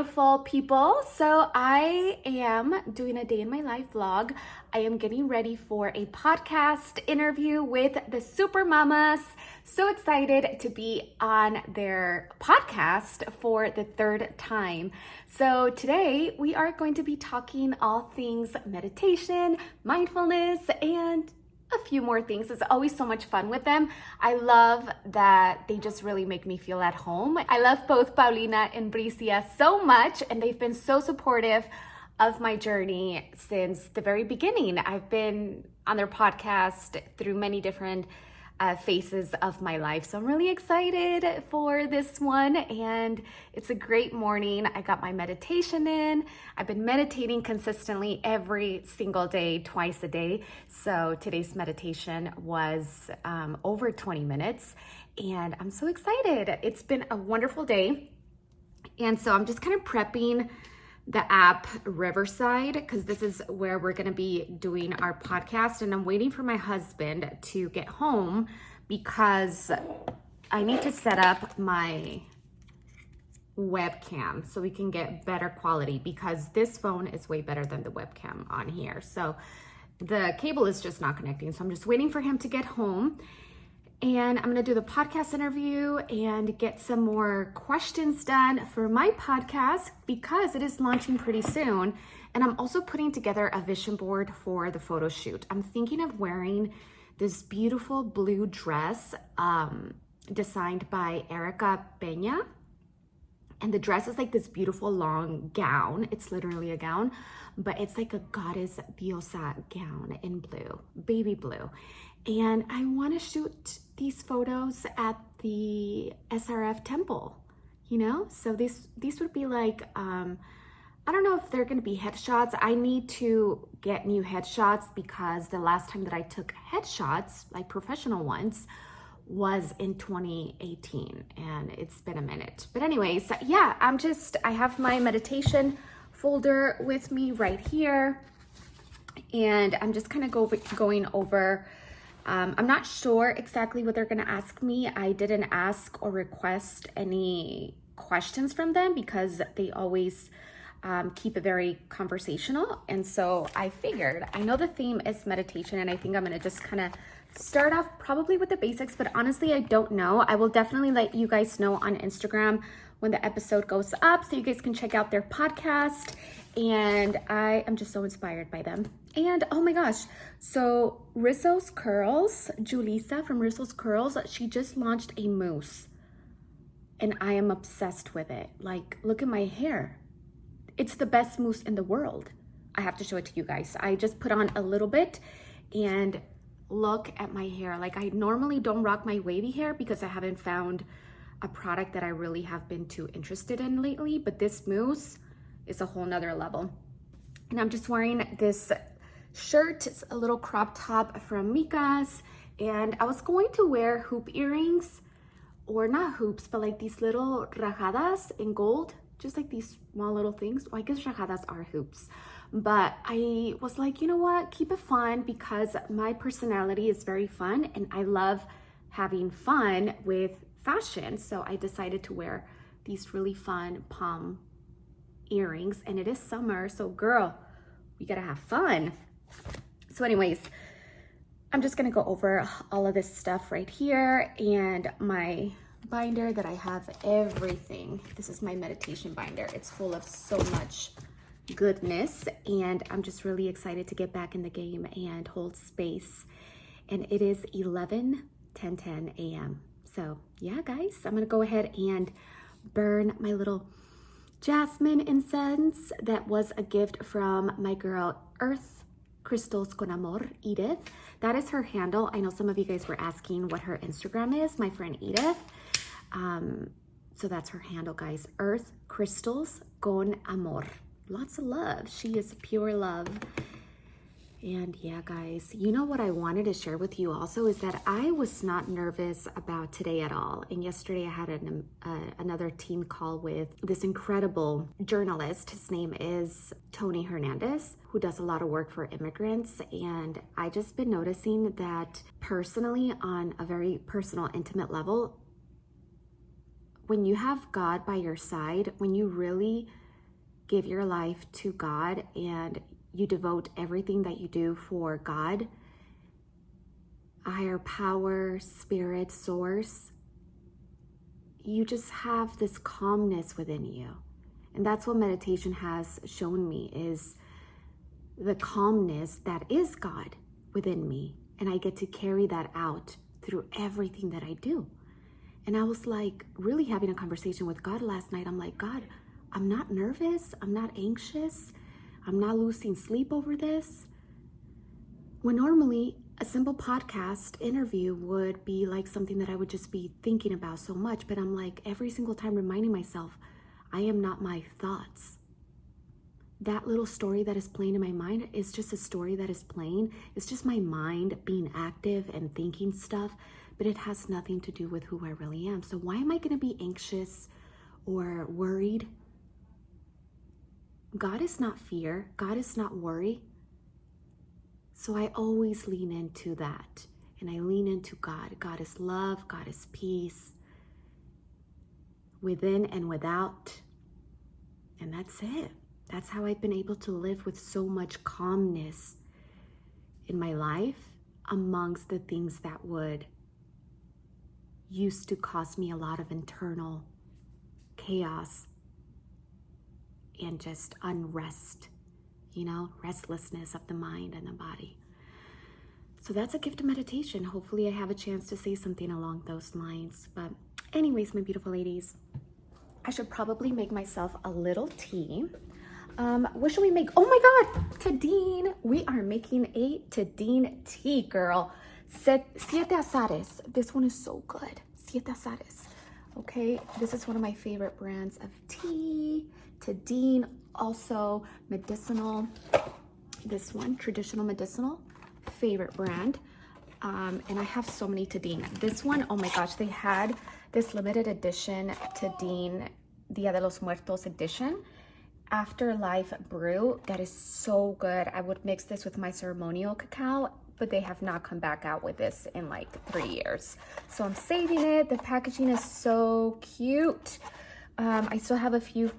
beautiful people. So I am doing a day in my life vlog. I am getting ready for a podcast interview with the Super Mamas. So excited to be on their podcast for the third time. So today we are going to be talking all things meditation, mindfulness, and a few more things. It's always so much fun with them. I love that they just really make me feel at home. I love both Paulina and Bricia so much, and they've been so supportive of my journey since the very beginning. I've been on their podcast through many different phases of my life. So I'm really excited for this one, and it's a great morning. I got my meditation in. I've been meditating consistently every single day, twice a day. So today's meditation was over 20 minutes, and I'm so excited. It's been a wonderful day. And so I'm just kind of prepping the app Riverside, because this is where we're going to be doing our podcast, and I'm waiting for my husband to get home because I need to set up my webcam so we can get better quality, because this phone is way better than the webcam on here. So the cable is just not connecting. So I'm just waiting for him to get home. And I'm gonna do the podcast interview and get some more questions done for my podcast, because it is launching pretty soon. And I'm also putting together a vision board for the photo shoot. I'm thinking of wearing this beautiful blue dress designed by Erica Peña. And the dress is like this beautiful long gown. It's literally a gown, but it's like a goddess diosa gown in blue, baby blue. And I want to shoot these photos at the SRF temple, you know? So these would be like, I don't know if they're going to be headshots. I need to get new headshots, because the last time that I took headshots, like professional ones, was in 2018, and it's been a minute. But anyways, yeah, I have my meditation folder with me right here, and I'm just kind of going over. I'm not sure exactly what they're going to ask me. I didn't ask or request any questions from them, because they always keep it very conversational. And so I figured, I know the theme is meditation, and I think I'm going to just kind of start off probably with the basics, but honestly, I don't know. I will definitely let you guys know on Instagram when the episode goes up, so you guys can check out their podcast. And I am just so inspired by them. And oh my gosh, so Risso's Curls, Julissa from Risso's Curls, she just launched a mousse, and I am obsessed with it. Like, look at my hair. It's the best mousse in the world. I have to show it to you guys. I just put on a little bit, and look at my hair. Like, I normally don't rock my wavy hair because I haven't found a product that I really have been too interested in lately, but this mousse is a whole nother level. And I'm just wearing this shirt. It's a little crop top from Mika's, and I was going to wear hoop earrings, or not hoops, but like these little rajadas in gold, just like these small little things. Well, I guess rajadas are hoops, but I was like, you know what, keep it fun, because my personality is very fun and I love having fun with fashion. So I decided to wear these really fun palm earrings, and it is summer, so girl, we gotta have fun. So anyways, I'm just gonna go over all of this stuff right here, and my binder that I have everything. This is my meditation binder. It's full of so much goodness, and I'm just really excited to get back in the game and hold space. And it is 10 a.m. So yeah, guys, I'm gonna go ahead and burn my little jasmine incense that was a gift from my girl Earth Crystals con Amor, Edith. That is her handle. I know some of you guys were asking what her Instagram is, my friend Edith. So that's her handle, guys. Earth Crystals con Amor. Lots of love. She is pure love. And yeah, guys, you know what I wanted to share with you also is that I was not nervous about today at all. And yesterday I had another team call with this incredible journalist. His name is Tony Hernandez, who does a lot of work for immigrants. And I just been noticing that personally, on a very personal, intimate level, when you have God by your side, when you really give your life to God and you devote everything that you do for God, a higher power, spirit, source, you just have this calmness within you. And that's what meditation has shown me, is the calmness that is God within me. And I get to carry that out through everything that I do. And I was like really having a conversation with God last night. I'm like, God, I'm not nervous. I'm not anxious. I'm not losing sleep over this. When normally a simple podcast interview would be like something that I would just be thinking about so much. But I'm like every single time reminding myself, I am not my thoughts. That little story that is playing in my mind is just a story that is playing. It's just my mind being active and thinking stuff, but it has nothing to do with who I really am. So why am I going to be anxious or worried? God is not fear. God is not worry. So I always lean into that. And I lean into God. God is love. God is peace. Within and without. And that's it. That's how I've been able to live with so much calmness in my life amongst the things that would used to cause me a lot of internal chaos and just unrest, restlessness of the mind and the body. So that's a gift of meditation. Hopefully I have a chance to say something along those lines. But anyways, my beautiful ladies, I should probably make myself a little tea. What should we make? Oh my God, Tadine. We are making a Tadine tea, girl. Siete Azares. This one is so good. Siete Azares. Okay, this is one of my favorite brands of tea. Tadine, also medicinal. This one, traditional medicinal, favorite brand. And I have so many Tadine. This one, oh my gosh, they had this limited edition Tadine Dia de los Muertos edition. Afterlife brew that is so good. I would mix this with my ceremonial cacao, but they have not come back out with this in like 3 years. So I'm saving it. The packaging is so cute. I still have a few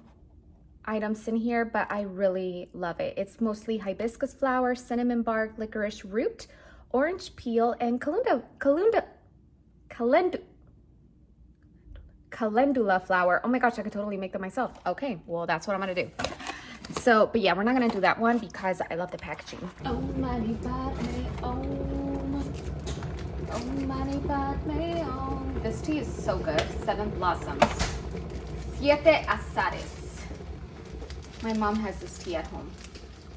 items in here, but I really love it. It's mostly hibiscus flower, cinnamon bark, licorice root, orange peel, and calendula flower. Oh my gosh, I could totally make them myself. Okay, well, that's what I'm gonna do. So, but yeah, we're not gonna do that one because I love the packaging. Oh, money, This tea is so good. 7 blossoms. Siete Azares. My mom has this tea at home.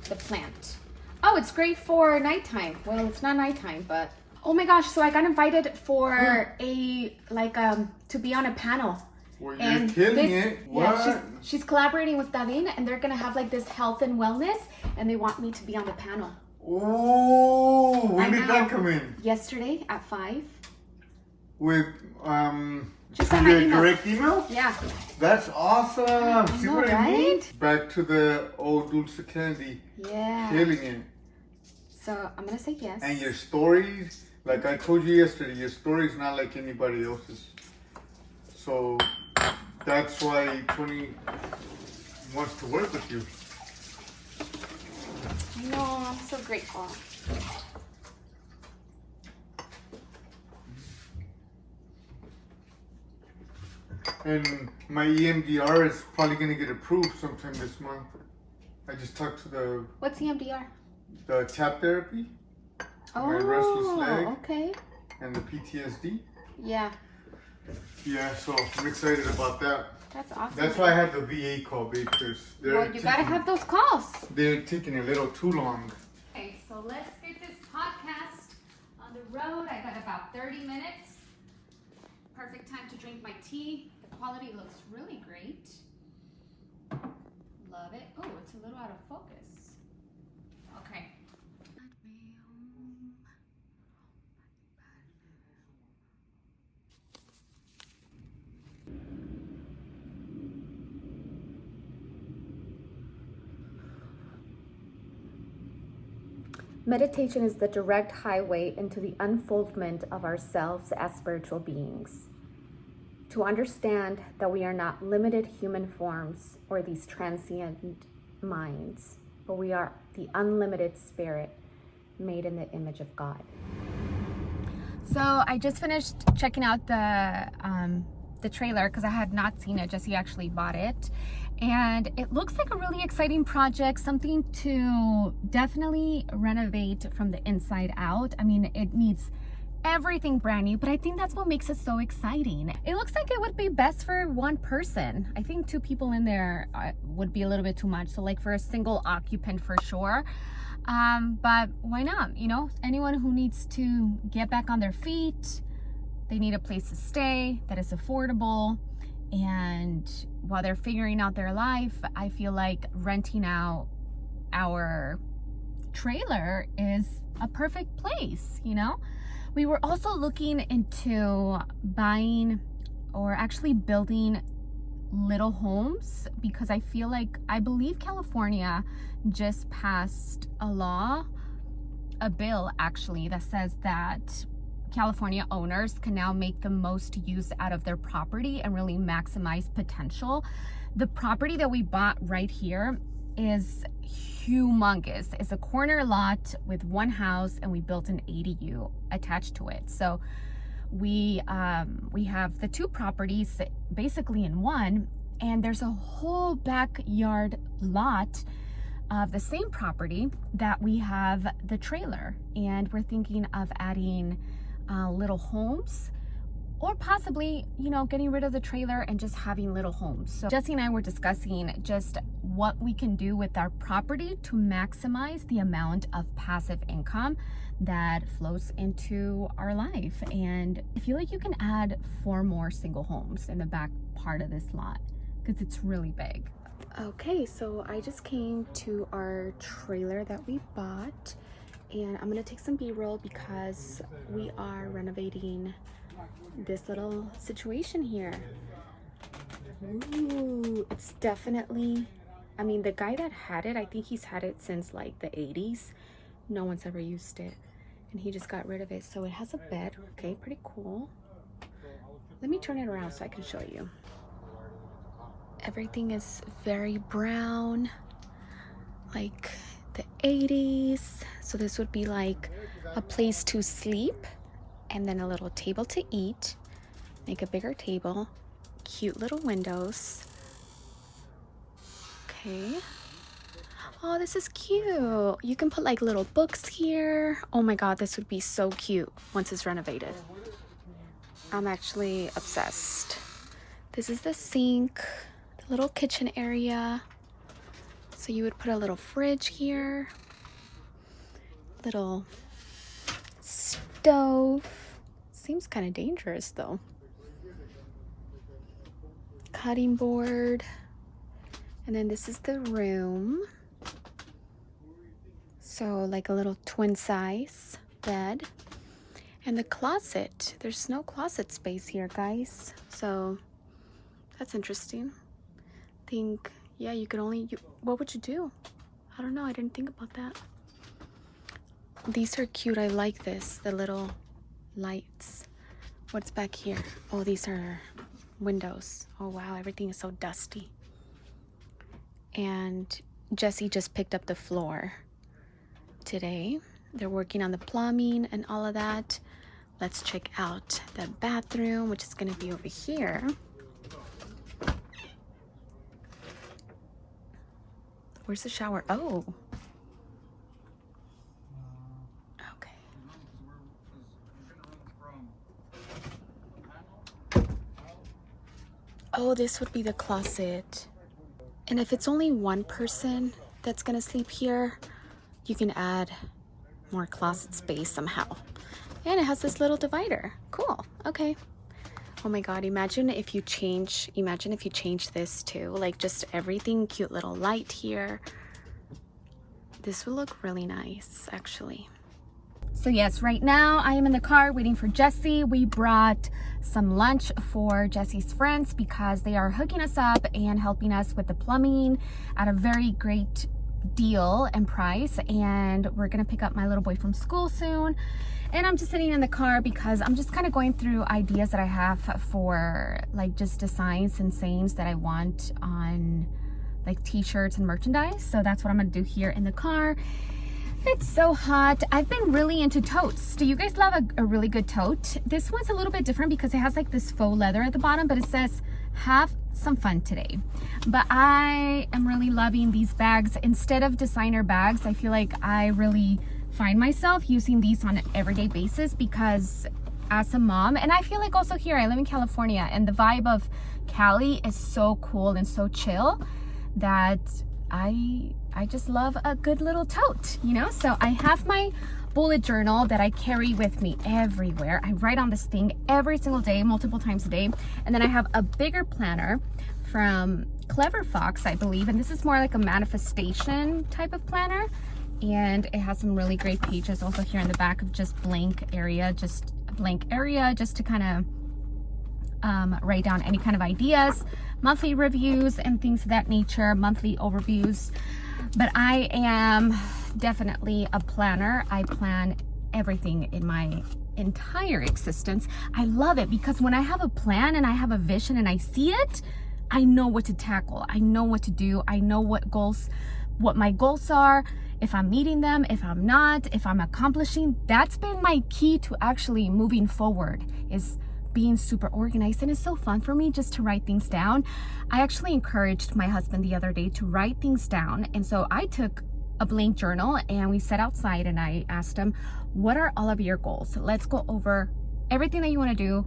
The plant. Oh, it's great for nighttime. Well, it's not nighttime, but oh my gosh, so I got invited for to be on a panel. Well, you're killing it. What? Yeah, she's collaborating with Davin, and they're gonna have like this health and wellness, and they want me to be on the panel. Oh, when did that come in? Yesterday at 5. With just your send my email. direct email? Yeah. That's awesome. See what I mean? Right? Back to the old Dulce Candy. Yeah. Killing it. So I'm gonna say yes. And your stories, like I told you yesterday, your story is not like anybody else's. So that's why Tony wants to work with you. I know, I'm so grateful. And my EMDR is probably going to get approved sometime this month. I just talked to the What's EMDR? The tap therapy. Oh, my restless leg. Okay. And the PTSD. Yeah. Yeah, so I'm excited about that. That's awesome. That's why I had the VA call, because you gotta have those calls. They're taking a little too long. Okay, so let's get this podcast on the road. I got about 30 minutes. Perfect time to drink my tea. The quality looks really great. Love it. Oh, it's a little out of focus. Okay. Meditation is the direct highway into the unfoldment of ourselves as spiritual beings. to understand that we are not limited human forms or these transient minds, but we are the unlimited spirit made in the image of God. So I just finished checking out the trailer because I had not seen it. Jesse actually bought it, and it looks like a really exciting project, something to definitely renovate from the inside out. I mean, it needs everything brand new, but I think that's what makes it so exciting. It looks like it would be best for one person. I think 2 people in there would be a little bit too much, so like for a single occupant for sure. But why not? You know, anyone who needs to get back on their feet, they need a place to stay that is affordable, and while they're figuring out their life, I feel like renting out our trailer is a perfect place, you know? We were also looking into buying or actually building little homes, because I feel like, I believe California just passed a bill actually, that says that California owners can now make the most use out of their property and really maximize potential. The property that we bought right here is humongous. It's a corner lot with 1 house, and we built an ADU attached to it. So we have the 2 properties basically in one, and there's a whole backyard lot of the same property that we have the trailer, and we're thinking of adding little homes, or possibly, you know, getting rid of the trailer and just having little homes. So Jesse and I were discussing just what we can do with our property to maximize the amount of passive income that flows into our life. And I feel like you can add 4 more single homes in the back part of this lot because it's really big. Okay, so I just came to our trailer that we bought, and I'm gonna take some B-roll because we are renovating this little situation here. Ooh, it's definitely, I mean, the guy that had it, I think he's had it since like the 80s. No one's ever used it, and he just got rid of it. So it has a bed. Okay, pretty cool. Let me turn it around so I can show you. Everything is very brown, like the 80s. So this would be like a place to sleep, and then a little table to eat. Make a bigger table, cute little windows. Okay. Oh, this is cute. You can put like little books here. Oh my God, this would be so cute once it's renovated. I'm actually obsessed. This is the sink, the little kitchen area. So you would put a little fridge here, little stove. Seems kind of dangerous though. Cutting board. And then this is the room. So like a little twin size bed. And the closet. There's no closet space here, guys. So that's interesting. Think, yeah, you could only, what would you do? I don't know, I didn't think about that. These are cute, I like this, the little lights. What's back here? Oh, these are windows. Oh wow, everything is so dusty. And Jesse just picked up the floor today. They're working on the plumbing and all of that. Let's check out the bathroom, which is gonna be over here. Where's the shower? Oh. Okay. Oh, this would be the closet. And if it's only one person that's gonna sleep here, you can add more closet space somehow. And it has this little divider. Cool. Okay. Oh my God, imagine if you change this too, like just everything, cute little light here. This will look really nice, actually. So yes, right now I am in the car waiting for Jesse. We brought some lunch for Jesse's friends because they are hooking us up and helping us with the plumbing at a very great deal and price, and we're gonna pick up my little boy from school soon. And I'm just sitting in the car because I'm just kind of going through ideas that I have for like just designs and sayings that I want on like t-shirts and merchandise. So that's what I'm gonna do here in the car. It's so hot. I've been really into totes. Do you guys love a really good tote? This one's a little bit different because it has like this faux leather at the bottom, but it says have some fun today. But I am really loving these bags. Instead of designer bags, I feel like I really find myself using these on an everyday basis because as a mom, and I feel like also here, I live in California, and the vibe of Cali is so cool and so chill that I just love a good little tote, you know? So I have my bullet journal that I carry with me everywhere. I write on this thing every single day, multiple times a day. And then I have a bigger planner from Clever Fox, I believe. And this is more like a manifestation type of planner. And it has some really great pages also here in the back of just blank area, just to kind of write down any kind of ideas, monthly reviews and things of that nature, monthly overviews. But I am definitely a planner. I plan everything in my entire existence. I love it because when I have a plan and I have a vision and I see it, I know what to tackle. I know what to do. I know what my goals are, if I'm meeting them, if I'm not, if I'm accomplishing. That's been my key to actually moving forward, is being super organized. And it's so fun for me just to write things down. I actually encouraged my husband the other day to write things down. And so I took a blank journal and we sat outside and I asked him, what are all of your goals? Let's go over everything that you want to do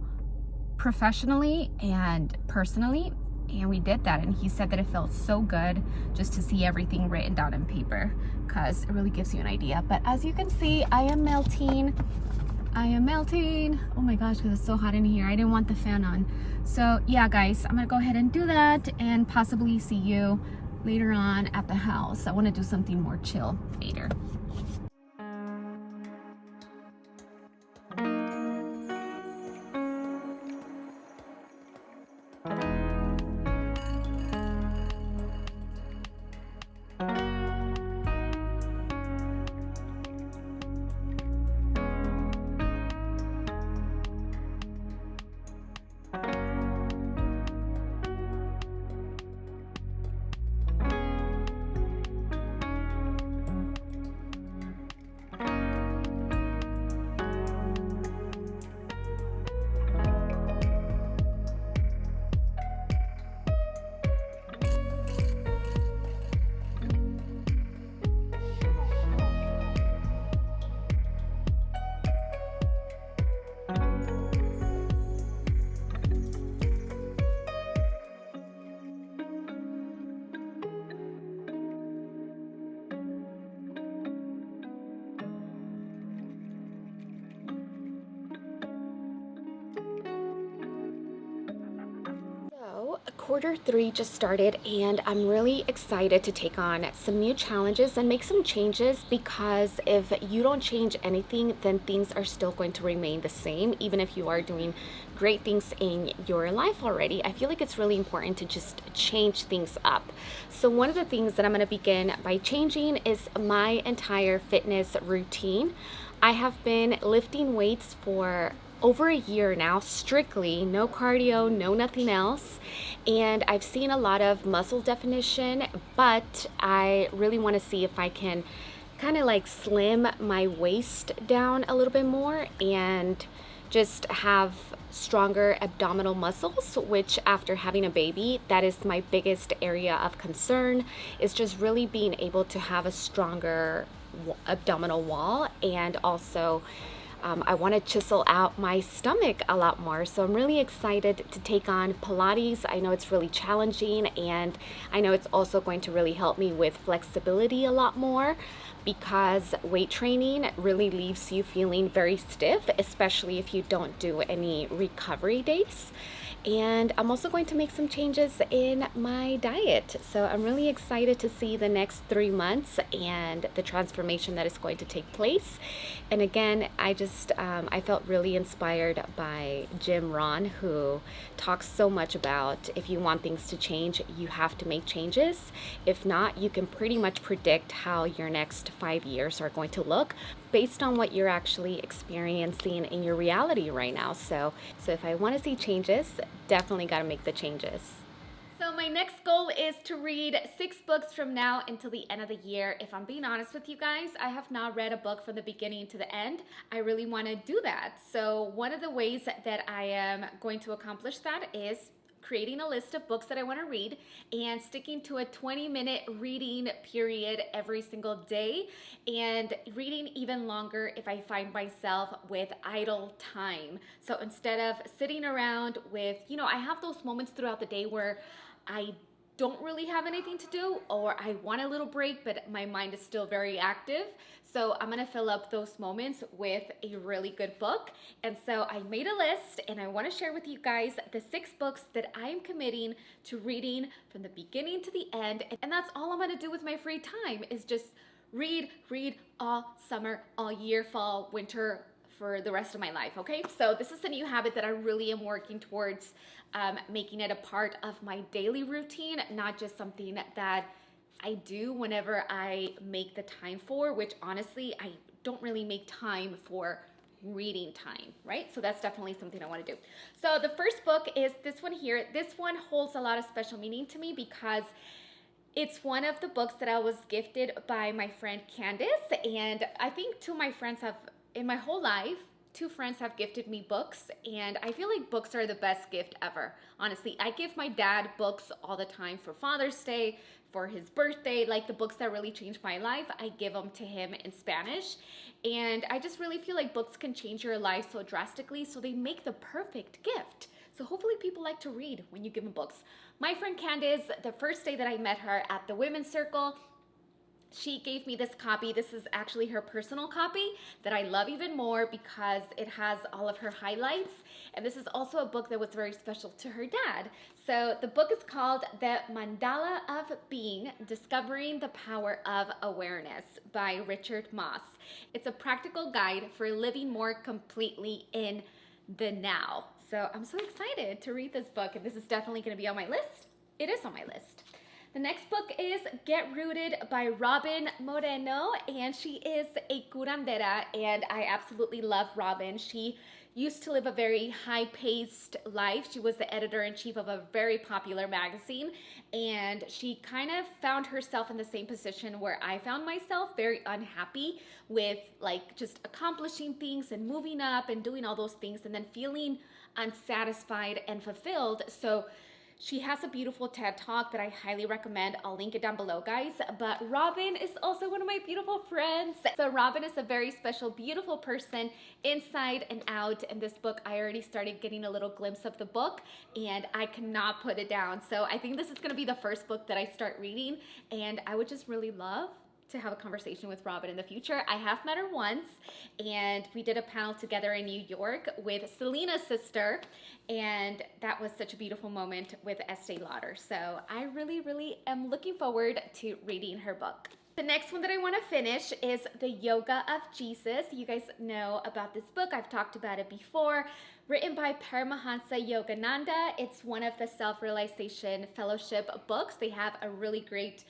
professionally and personally. And we did that, and he said that it felt so good just to see everything written down in paper because it really gives you an idea. But as you can see, I am melting. Oh my gosh, because it's so hot in here. I didn't want the fan on. So yeah, guys, I'm gonna go ahead and do that and possibly see you later on at the house. I want to do something more chill later. Quarter 3 just started and I'm really excited to take on some new challenges and make some changes, because if you don't change anything, then things are still going to remain the same, even if you are doing great things in your life already. I feel like it's really important to just change things up. So one of the things that I'm going to begin by changing is my entire fitness routine. I have been lifting weights for over a year now, strictly, no cardio, no nothing else. And I've seen a lot of muscle definition, but I really want to see if I can kind of like slim my waist down a little bit more and just have stronger abdominal muscles, which after having a baby, that is my biggest area of concern, is just really being able to have a stronger abdominal wall. And also I want to chisel out my stomach a lot more. So I'm really excited to take on Pilates. I know it's really challenging, and I know it's also going to really help me with flexibility a lot more, because weight training really leaves you feeling very stiff, especially if you don't do any recovery days. And I'm also going to make some changes in my diet. So I'm really excited to see the next 3 months and the transformation that is going to take place. And again, I felt really inspired by Jim Rohn, who talks so much about if you want things to change, you have to make changes. If not, you can pretty much predict how your next 5 years are going to look based on what you're actually experiencing in your reality right now. So if I want to see changes, definitely got to make the changes. So my next goal is to read 6 books from now until the end of the year. If I'm being honest with you guys, I have not read a book from the beginning to the end. I really want to do that. So one of the ways that I am going to accomplish that is creating a list of books that I want to read and sticking to a 20-minute reading period every single day, and reading even longer if I find myself with idle time. So instead of sitting around with, I have those moments throughout the day where I don't really have anything to do, or I want a little break, but my mind is still very active. So I'm gonna fill up those moments with a really good book. And so I made a list, and I wanna share with you guys the 6 books that I'm committing to reading from the beginning to the end. And that's all I'm gonna do with my free time, is just read all summer, all year, fall, winter, for the rest of my life, okay? So this is a new habit that I really am working towards, making it a part of my daily routine, not just something that I do whenever I make the time for, which honestly, I don't really make time for reading time, right? So that's definitely something I want to do. So the first book is this one here. This one holds a lot of special meaning to me because it's one of the books that I was gifted by my friend Candace, and I think in my whole life, 2 friends have gifted me books, and I feel like books are the best gift ever. Honestly, I give my dad books all the time for Father's Day, for his birthday, like the books that really changed my life, I give them to him in Spanish. And I just really feel like books can change your life so drastically, so they make the perfect gift. So hopefully people like to read when you give them books. My friend Candace, the first day that I met her at the Women's Circle, she gave me this copy. This is actually her personal copy that I love even more because it has all of her highlights. And this is also a book that was very special to her dad. So the book is called The Mandala of Being, Discovering the Power of Awareness by Richard Moss. It's a practical guide for living more completely in the now. So I'm so excited to read this book, and this is definitely going to be on my list. It is on my list. The next book is Get Rooted by Robin Moreno, and she is a curandera, and I absolutely love Robin. She used to live a very high-paced life. She was the editor-in-chief of a very popular magazine, and she kind of found herself in the same position where I found myself, very unhappy with like just accomplishing things and moving up and doing all those things and then feeling unsatisfied and fulfilled. So she has a beautiful TED Talk that I highly recommend. I'll link it down below, guys. But Robin is also one of my beautiful friends. So Robin is a very special, beautiful person inside and out. And this book, I already started getting a little glimpse of the book, and I cannot put it down. So I think this is going to be the first book that I start reading, and I would just really love to have a conversation with Robin in the future. I have met her once, and we did a panel together in New York with Selena's sister, and that was such a beautiful moment with Estee Lauder. So I really, really am looking forward to reading her book. The next one that I want to finish is The Yoga of Jesus. You guys know about this book. I've talked about it before. Written by Paramahansa Yogananda. It's one of the Self-Realization Fellowship books. They have a really great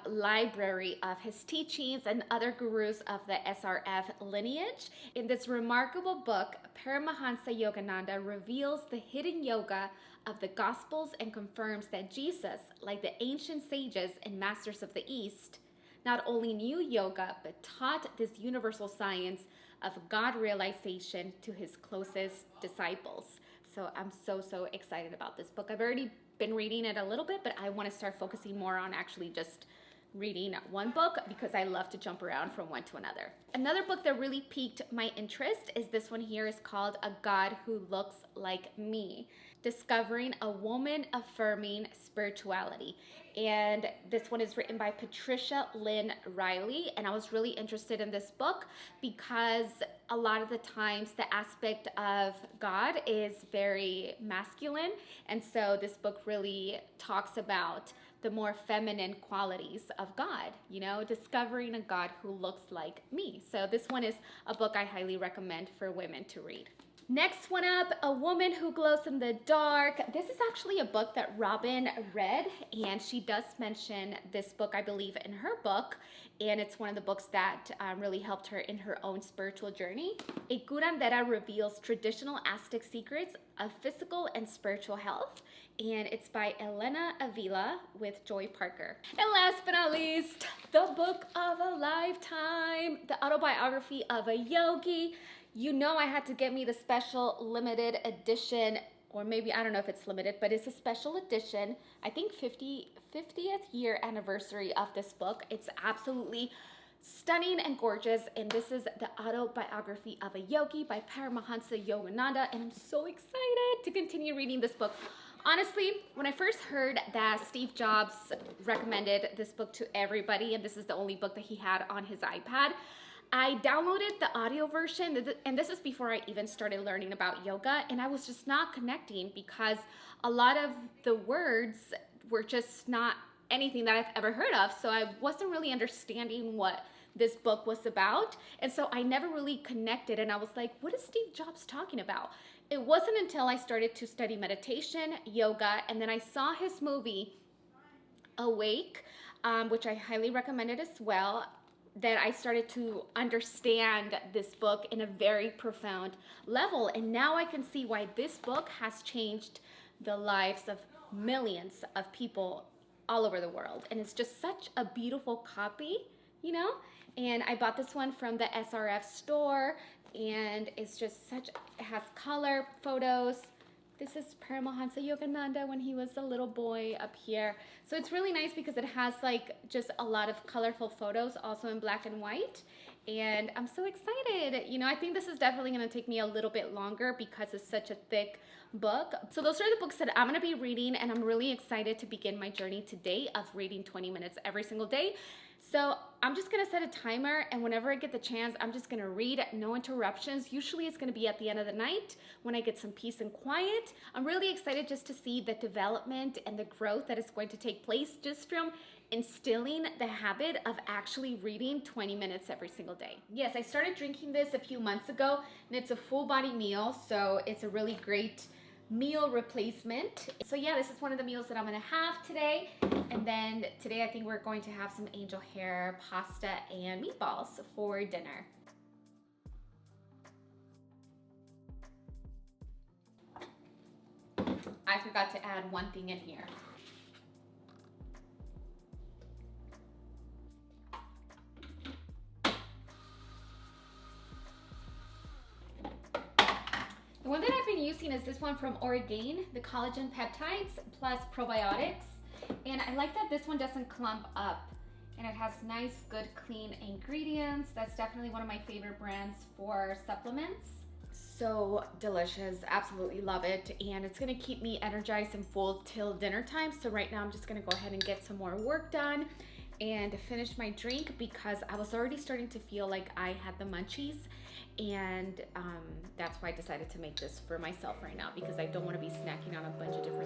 library of his teachings and other gurus of the SRF lineage. In this remarkable book, Paramahansa Yogananda reveals the hidden yoga of the Gospels and confirms that Jesus, like the ancient sages and masters of the East, not only knew yoga, but taught this universal science of God realization to his closest disciples. So I'm so excited about this book. I've already been reading it a little bit, but I want to start focusing more on actually just reading one book because I love to jump around from one to another. Another book that really piqued my interest is this one here. Is called A God Who Looks Like Me, Discovering a Woman Affirming Spirituality. And this one is written by Patricia Lynn Riley, and I was really interested in this book because a lot of the times the aspect of God is very masculine. And so this book really talks about the more feminine qualities of God, you know, discovering a God who looks like me. So this one is a book I highly recommend for women to read. Next one up, A Woman Who Glows in the Dark. This is actually a book that Robin read, and she does mention this book, I believe, in her book, and it's one of the books that really helped her in her own spiritual journey. A curandera reveals traditional Aztec secrets of physical and spiritual health, and it's by Elena Avila with Joy Parker. And last but not least, The Book of a Lifetime, the autobiography of a yogi. You know I had to get me the special limited edition, or maybe, I don't know if it's limited, but it's a special edition. I think 50th year anniversary of this book. It's absolutely stunning and gorgeous, and this is the autobiography of a yogi by Paramahansa Yogananda, and I'm so excited to continue reading this book. Honestly, when I first heard that Steve Jobs recommended this book to everybody, and this is the only book that he had on his iPad, I downloaded the audio version, and this is before I even started learning about yoga, and I was just not connecting because a lot of the words were just not anything that I've ever heard of, so I wasn't really understanding what this book was about, and so I never really connected, and I was like, what is Steve Jobs talking about? It wasn't until I started to study meditation, yoga, and then I saw his movie, Awake, which I highly recommended as well, that I started to understand this book in a very profound level. And now I can see why this book has changed the lives of millions of people all over the world. And it's just such a beautiful copy, you know? And I bought this one from the SRF store, and it's just such, it has color photos. This is Paramahansa Yogananda when he was a little boy up here. So it's really nice because it has like just a lot of colorful photos also in black and white. And I'm so excited. You know, I think this is definitely gonna take me a little bit longer because it's such a thick book. So those are the books that I'm gonna be reading, and I'm really excited to begin my journey today of reading 20 minutes every single day. So I'm just gonna set a timer, and whenever I get the chance, I'm just gonna read, no interruptions. Usually it's gonna be at the end of the night when I get some peace and quiet. I'm really excited just to see the development and the growth that is going to take place just from instilling the habit of actually reading 20 minutes every single day. Yes, I started drinking this a few months ago, and it's a full body meal, so it's a really great meal replacement. So yeah, this is one of the meals that I'm gonna have today. And then today I think we're going to have some angel hair pasta and meatballs for dinner. I forgot to add one thing in here. The one that I've been using is this one from Orgain, the collagen peptides plus probiotics. And I like that this one doesn't clump up, and it has nice, good, clean ingredients. That's definitely one of my favorite brands for supplements. So delicious, absolutely love it. And it's gonna keep me energized and full till dinner time. So right now I'm just gonna go ahead and get some more work done and finish my drink because I was already starting to feel like I had the munchies, and that's why I decided to make this for myself right now, because I don't want to be snacking on a bunch of different